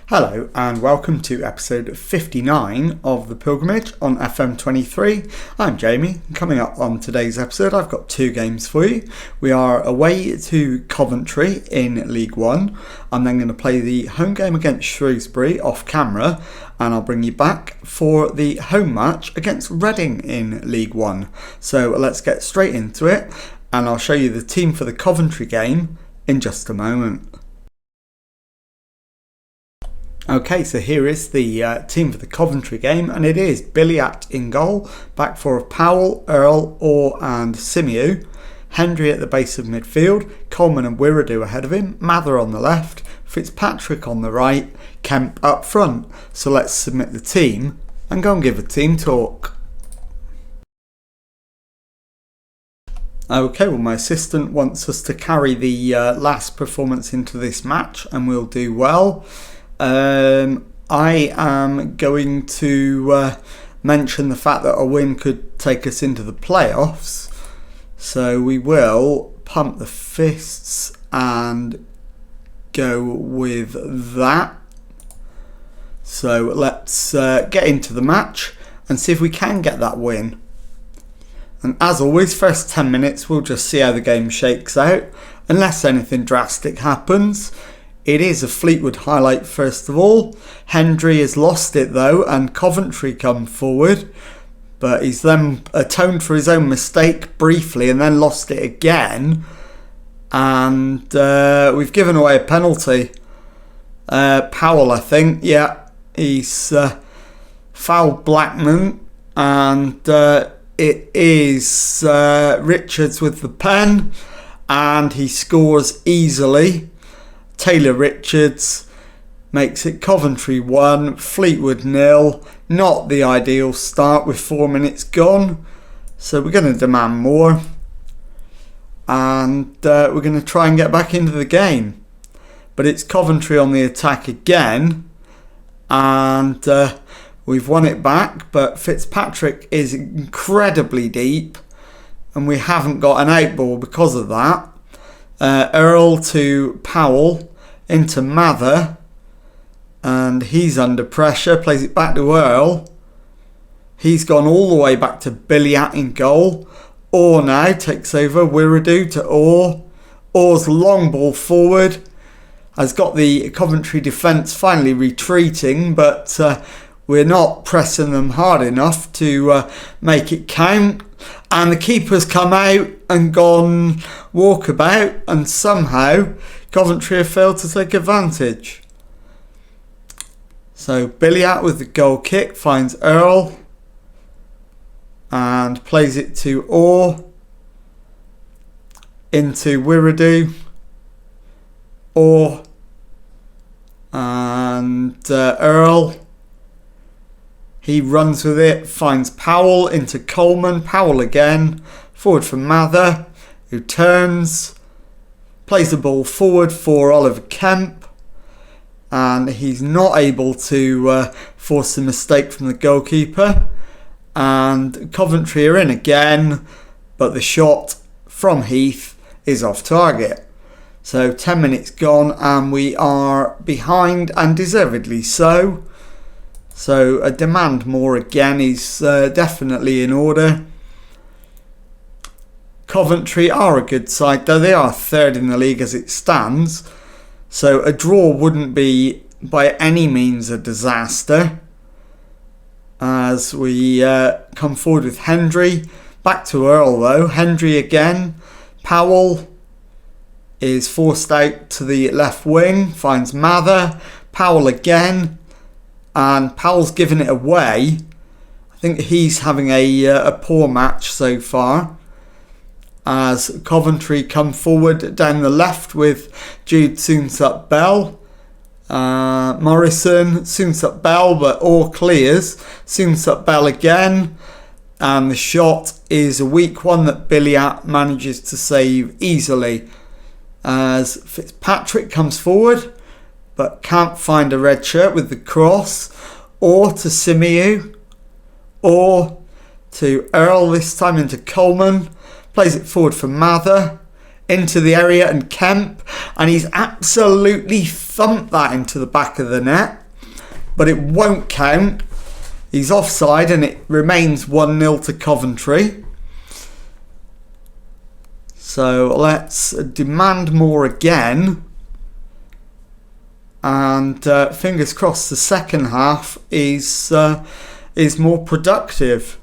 Hello and welcome to episode 59 of The Pilgrimage on FM23. I'm Jamie, and coming up on today's episode I've got two games for you. We are away to Coventry in League One. I'm then going to play the home game against Shrewsbury off camera, and I'll bring you back for the home match against Reading in League One. So let's get straight into it, and I'll show you the team for the Coventry game in just a moment. Okay, so here is the team for the Coventry game, and it is Billiat in goal, back four of Powell, Earl, Orr and Simiu, Hendry at the base of midfield, Coleman and Wirradu ahead of him, Mather on the left, Fitzpatrick on the right, Kemp up front. So let's submit the team and go and give a team talk. Okay, well my assistant wants us to carry the last performance into this match, and we'll do well. I am going to mention the fact that a win could take us into the playoffs, so we will pump the fists and go with that. So let's get into the match and see if we can get that win. And as always, first 10 minutes we'll just see how the game shakes out, unless anything drastic happens. It is a Fleetwood highlight first of all. Hendry has lost it though, and Coventry come forward, but he's then atoned for his own mistake briefly and then lost it again, and we've given away a penalty. Powell, I think, yeah, he's fouled Blackman, and it is Richards with the pen, and he scores easily. Taylor Richards makes it Coventry 1, Fleetwood 0. Not the ideal start with 4 minutes gone, so we're going to demand more, and we're going to try and get back into the game. But it's Coventry on the attack again, and we've won it back, but Fitzpatrick is incredibly deep and we haven't got an outball because of that. Earl to Powell into Mather, and he's under pressure, plays it back to Earl. He's gone all the way back to Billiat in goal. Orr now takes over, Wirradu to Orr. Orr's long ball forward has got the Coventry defence finally retreating, but we're not pressing them hard enough to make it count. And the keeper's come out and gone walkabout, and somehow Coventry have failed to take advantage. So Billiat with the goal kick finds Earl and plays it to Orr into Wirradu. Orr and Earl. He runs with it, finds Powell into Coleman. Powell again, forward for Mather, who turns, plays the ball forward for Oliver Kemp, and he's not able to force a mistake from the goalkeeper. And Coventry are in again, but the shot from Heath is off target. So 10 minutes gone and we are behind, and deservedly so. So a demand more again is definitely in order. Coventry are a good side, though they are third in the league as it stands. So a draw wouldn't be by any means a disaster. As we come forward with Hendry. Back to Earl though. Hendry again. Powell is forced out to the left wing. Finds Mather. Powell again. And Powell's given it away. I think he's having a poor match so far, as Coventry come forward down the left with Jude Soonsup-Bell. Morrison, Soonsup-Bell, but Orr clears. Soonsup-Bell again. And the shot is a weak one that Billiat manages to save easily, as Fitzpatrick comes forward but can't find a red shirt with the cross. Or to Simiu. Or to Earl, this time into Coleman. Plays it forward for Mather. into the area, and Kemp, and he's absolutely thumped that into the back of the net, but it won't count. He's offside and it remains 1-0 to Coventry. So let's demand more again, and fingers crossed the second half is more productive.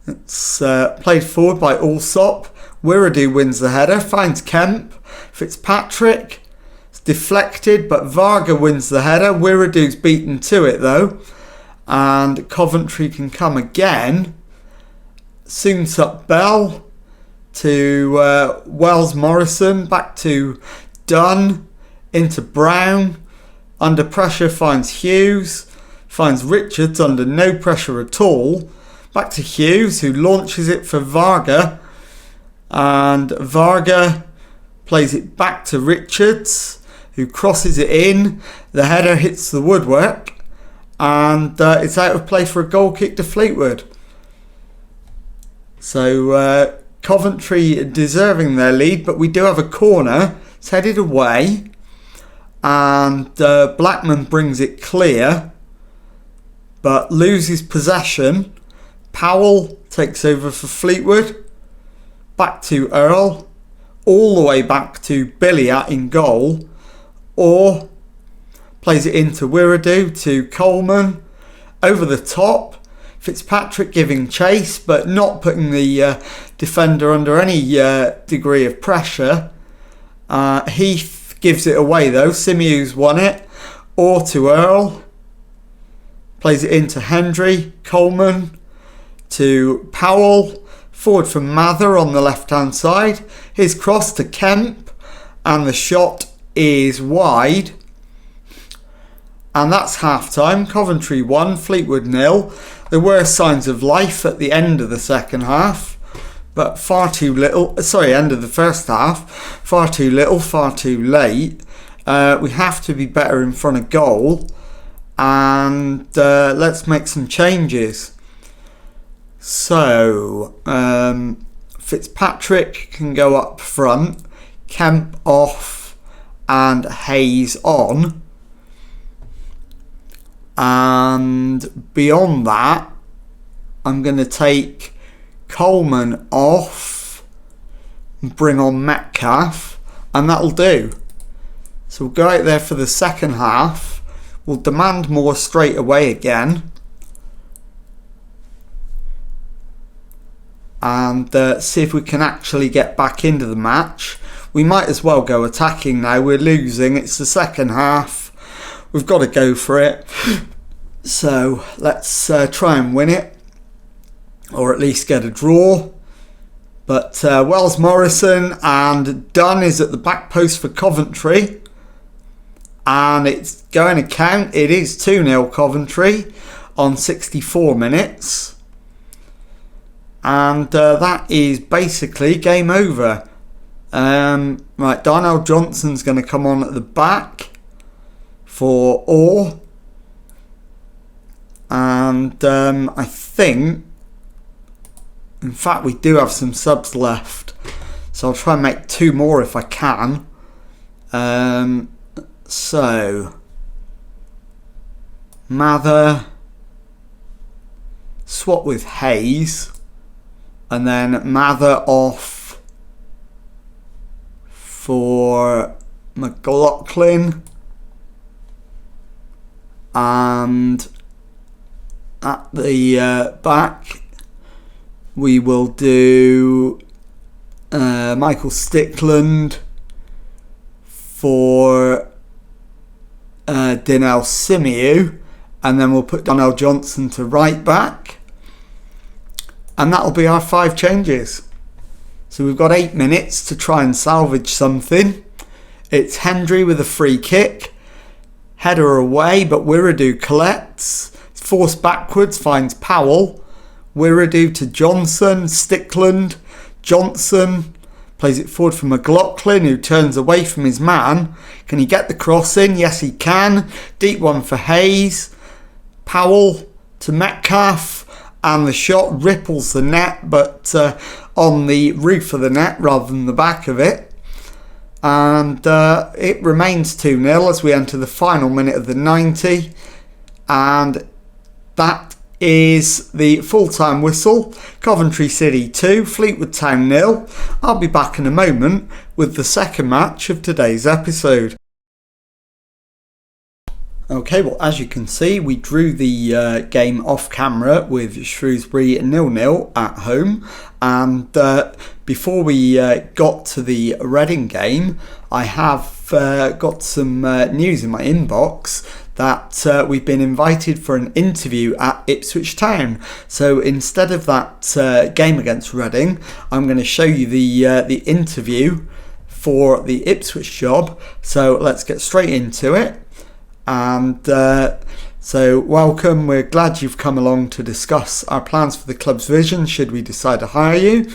It's played forward by Allsop. Wiredu wins the header, finds Kemp. Fitzpatrick, it's deflected, but Varga wins the header. Wiredu's beaten to it though, and Coventry can come again. Soonsup Bell to Wells Morrison, back to Dunn, into Brown, under pressure finds Hughes, finds Richards under no pressure at all, back to Hughes, who launches it for Varga, and Varga plays it back to Richards, who crosses it in. The header hits the woodwork, and it's out of play for a goal kick to Fleetwood. So Coventry deserving their lead, but we do have a corner. It's headed away, and Blackman brings it clear, but loses possession. Powell takes over for Fleetwood. Back to Earl, all the way back to Billiat in goal, or plays it into Wiredu to Coleman, over the top. Fitzpatrick giving chase, but not putting the defender under any degree of pressure. Heath gives it away though. Simiu's won it. Or to Earl. Plays it into Hendry. Coleman to Powell. Forward from Mather on the left-hand side. His cross to Kemp. And the shot is wide. And that's half-time. Coventry 1, Fleetwood 0. There were signs of life at the end of the second half, but far too little. End of the first half. Far too little, far too late. We have to be better in front of goal, and let's make some changes. So Fitzpatrick can go up front, Kemp off, and Hayes on. And beyond that, I'm going to take Coleman off and bring on Metcalf, and that'll do. So we'll go out there for the second half. We'll demand more straight away again, and see if we can actually get back into the match. We might as well go attacking now. We're losing. It's the second half. We've got to go for it. So let's try and win it, or at least get a draw. But Wells Morrison and Dunn is at the back post for Coventry, and it's going to count. It is 2-0 Coventry on 64 minutes, and that is basically game over. Right, Darnell Johnson's going to come on at the back for Orr, and I think, in fact, we do have some subs left, so I'll try and make 2 more if I can. So Mather, swap with Hayes, and then Mather off for McLaughlin. And at the back, we will do Michael Stickland for Dinell Simiu, and then we'll put Donnell Johnson to right back, and that'll be our 5 changes. So we've got 8 minutes to try and salvage something. It's Hendry with a free kick. Header away, but Wiredu collects. Forced backwards, finds Powell. Wiredu to Johnson. Stickland. Johnson plays it forward for McLaughlin, who turns away from his man. Can he get the cross in? Yes, he can. Deep one for Hayes. Powell to Metcalf, and the shot ripples the net, but on the roof of the net rather than the back of it. And it remains 2-0 as we enter the final minute of the 90. And that is the full-time whistle. Coventry City 2, Fleetwood Town 0. I'll be back in a moment with the second match of today's episode. Okay, well, as you can see, we drew the game off camera with Shrewsbury 0-0 at home. And before we got to the Reading game, I have got some news in my inbox that we've been invited for an interview at Ipswich Town. So instead of that game against Reading, I'm going to show you the interview for the Ipswich job. So let's get straight into it. And so welcome, we're glad you've come along to discuss our plans for the club's vision should we decide to hire you.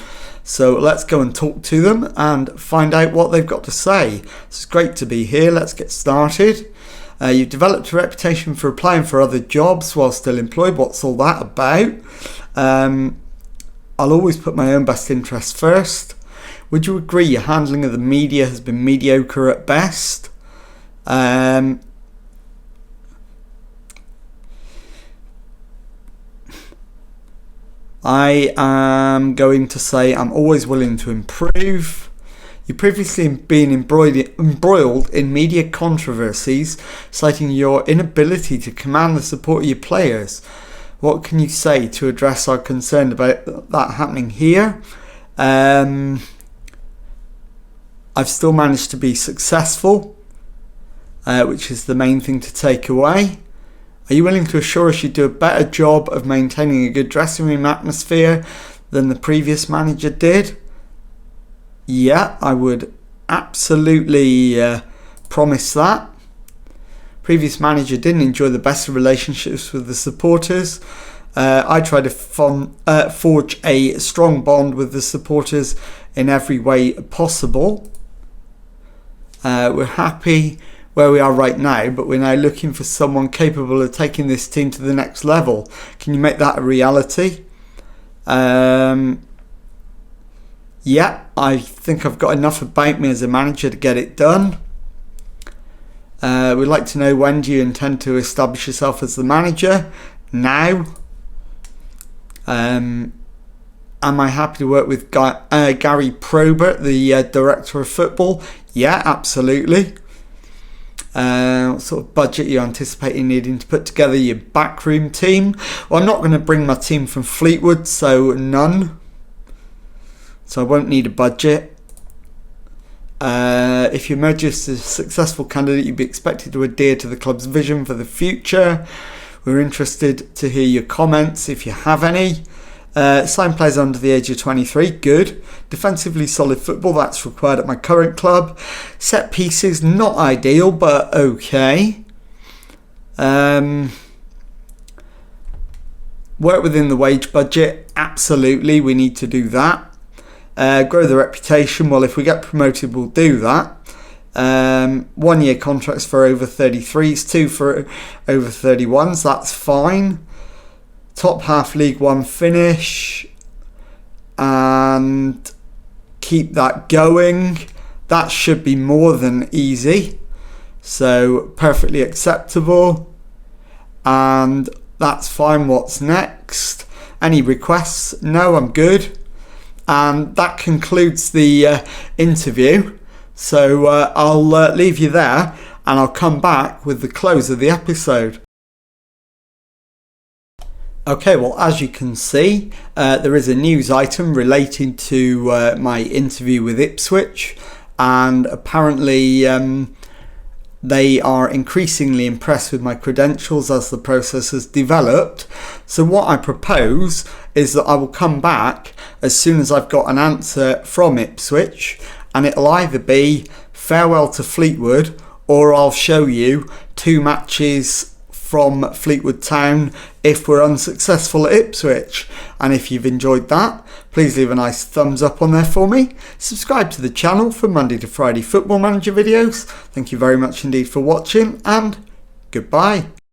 So let's go and talk to them and find out what they've got to say. It's great to be here. Let's get started. You've developed a reputation for applying for other jobs while still employed. What's all that about? I'll always put my own best interests first. Would you agree your handling of the media has been mediocre at best? I am going to say I'm always willing to improve. You've previously been embroiled in media controversies, citing your inability to command the support of your players. What can you say to address our concern about that happening here? I've still managed to be successful, which is the main thing to take away. Are you willing to assure us you do a better job of maintaining a good dressing room atmosphere than the previous manager did? Yeah, I would absolutely promise that. Previous manager didn't enjoy the best of relationships with the supporters. I try to forge a strong bond with the supporters in every way possible. We're happy where we are right now, but we're now looking for someone capable of taking this team to the next level. Can you make that a reality? Yeah, I think I've got enough about me as a manager to get it done. We'd like to know, when do you intend to establish yourself as the manager? Now. Am I happy to work with Gary Probert, the director of football? Yeah, absolutely. What sort of budget are you anticipating needing to put together your backroom team? Well, I'm not going to bring my team from Fleetwood, so none. So I won't need a budget. If you emerge as a successful candidate, you'd be expected to adhere to the club's vision for the future. We're interested to hear your comments if you have any. Sign players under the age of 23, good. Defensively solid football, that's required at my current club. Set pieces, not ideal, but okay. Work within the wage budget, absolutely, we need to do that. Grow the reputation, well, if we get promoted, we'll do that. 1 year contracts for over 33s, 2 for over 31s, that's fine. Top half League One finish and keep that going. That should be more than easy. So perfectly acceptable. And that's fine. What's next? Any requests? No, I'm good. And that concludes the interview. So I'll leave you there and I'll come back with the close of the episode. Okay, well, as you can see, there is a news item relating to my interview with Ipswich, and apparently they are increasingly impressed with my credentials as the process has developed. So what I propose is that I will come back as soon as I've got an answer from Ipswich, and it'll either be farewell to Fleetwood, or I'll show you 2 matches from Fleetwood Town if we're unsuccessful at Ipswich. And if you've enjoyed that, please leave a nice thumbs up on there for me. Subscribe to the channel for Monday to Friday Football Manager videos. Thank you very much indeed for watching, and goodbye.